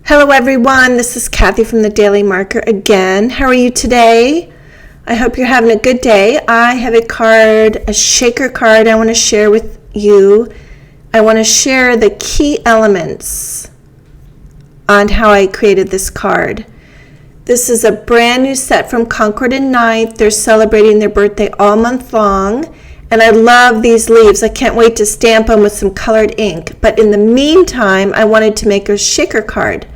Hello everyone, this is Kathy from the Daily Marker again. How are you today? I hope you're having a good day. I have a shaker card I want to share with you. I want to share the key elements on how I created this card. This is a brand new set from Concord and Ninth. They're celebrating their birthday all month long. And I love these leaves. I can't wait to stamp them with some colored ink. But in the meantime, I wanted to make a shaker card.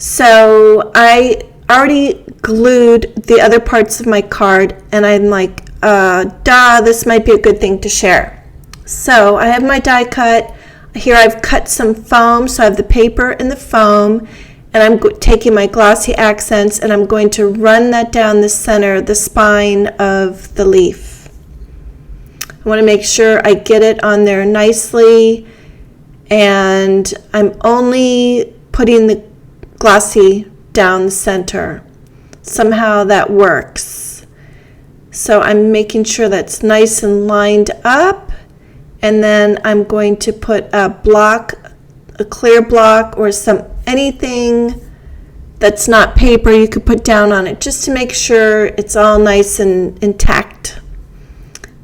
So I already glued the other parts of my card, and I'm like, this might be a good thing to share. So I have my die cut. Here I've cut some foam, so I have the paper and the foam, and I'm taking my glossy accents, and I'm going to run that down the center, the spine of the leaf. I want to make sure I get it on there nicely, and I'm only putting the glossy down the center. Somehow that works. So I'm making sure that's nice and lined up, and then I'm going to put a clear block or anything that's not paper you could put down on it, just to make sure it's all nice and intact,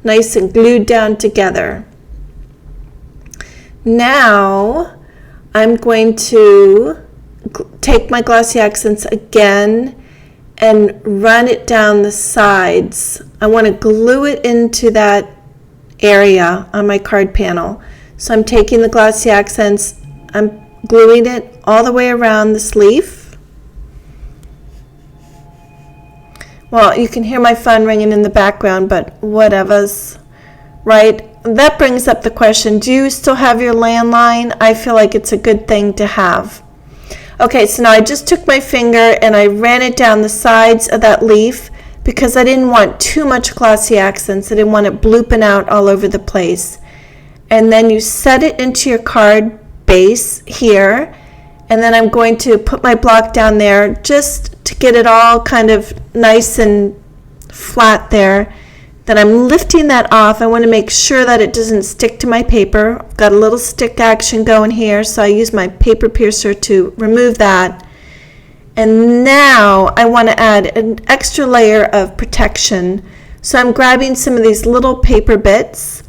nice and glued down together. Now I'm going to take my glossy accents again and run it down the sides. I want to glue it into that area on my card panel. So I'm taking the glossy accents, I'm gluing it all the way around this leaf. Well, you can hear my phone ringing in the background, but whatevers, right? That brings up the question, do you still have your landline? I feel like it's a good thing to have. Okay, so now I just took my finger and I ran it down the sides of that leaf because I didn't want too much glossy accents. I didn't want it blooping out all over the place. And then you set it into your card base here, and then I'm going to put my block down there just to get it all kind of nice and flat there. Then I'm lifting that off. I want to make sure that it doesn't stick to my paper. I've got a little stick action going here, so I use my paper piercer to remove that. And now I want to add an extra layer of protection. So I'm grabbing some of these little paper bits.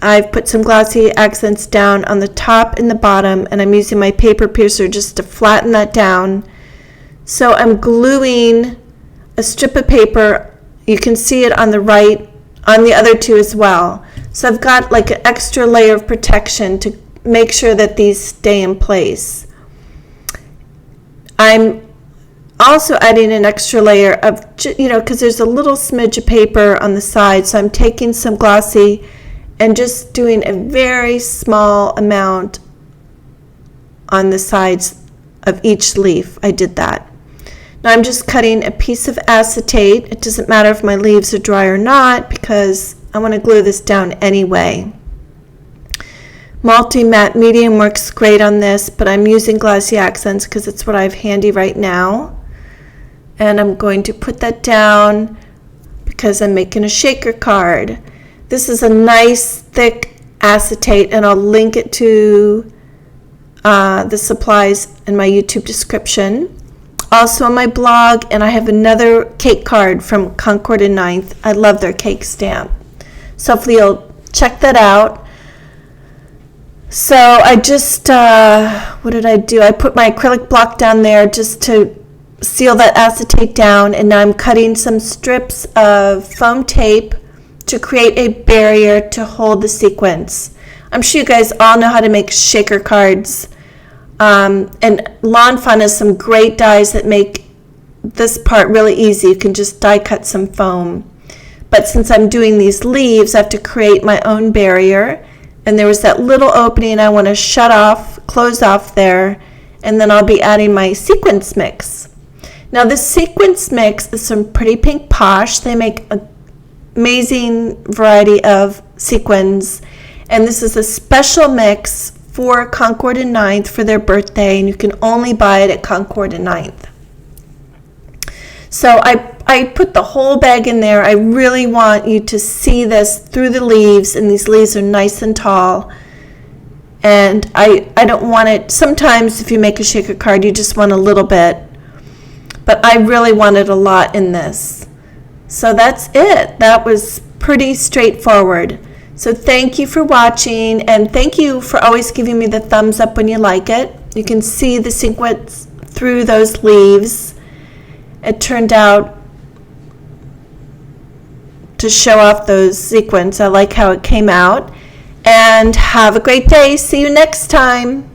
I've put some glossy accents down on the top and the bottom, and I'm using my paper piercer just to flatten that down. So I'm gluing a strip of paper. You can see it on the right, on the other two as well. So I've got like an extra layer of protection to make sure that these stay in place. I'm also adding an extra layer of, because there's a little smidge of paper on the side, so I'm taking some glossy and just doing a very small amount on the sides of each leaf. I did that. Now I'm just cutting a piece of acetate. It doesn't matter if my leaves are dry or not because I want to glue this down anyway. Multi-matte medium works great on this, but I'm using glossy accents because it's what I have handy right now. And I'm going to put that down because I'm making a shaker card. This is a nice thick acetate, and I'll link it to the supplies in my YouTube description. Also on my blog, and I have another cake card from Concord and Ninth. I love their cake stamp. So hopefully you'll check that out. So I just, what did I do? I put my acrylic block down there just to seal that acetate down, and now I'm cutting some strips of foam tape to create a barrier to hold the sequins. I'm sure you guys all know how to make shaker cards. And Lawn Fawn has some great dies that make this part really easy. You can just die cut some foam. But since I'm doing these leaves, I have to create my own barrier. And there was that little opening I want to close off there. And then I'll be adding my sequins mix. Now this sequins mix is some Pretty Pink Posh. They make an amazing variety of sequins. And this is a special mix for Concord and Ninth for their birthday, and you can only buy it at Concord and Ninth. So I put the whole bag in there. I really want you to see this through the leaves, and these leaves are nice and tall. And I don't want it. Sometimes if you make a shaker card, you just want a little bit. But I really wanted a lot in this. So that's it. That was pretty straightforward. So thank you for watching, and thank you for always giving me the thumbs up when you like it. You can see the sequins through those leaves. It turned out to show off those sequins. I like how it came out. And have a great day. See you next time.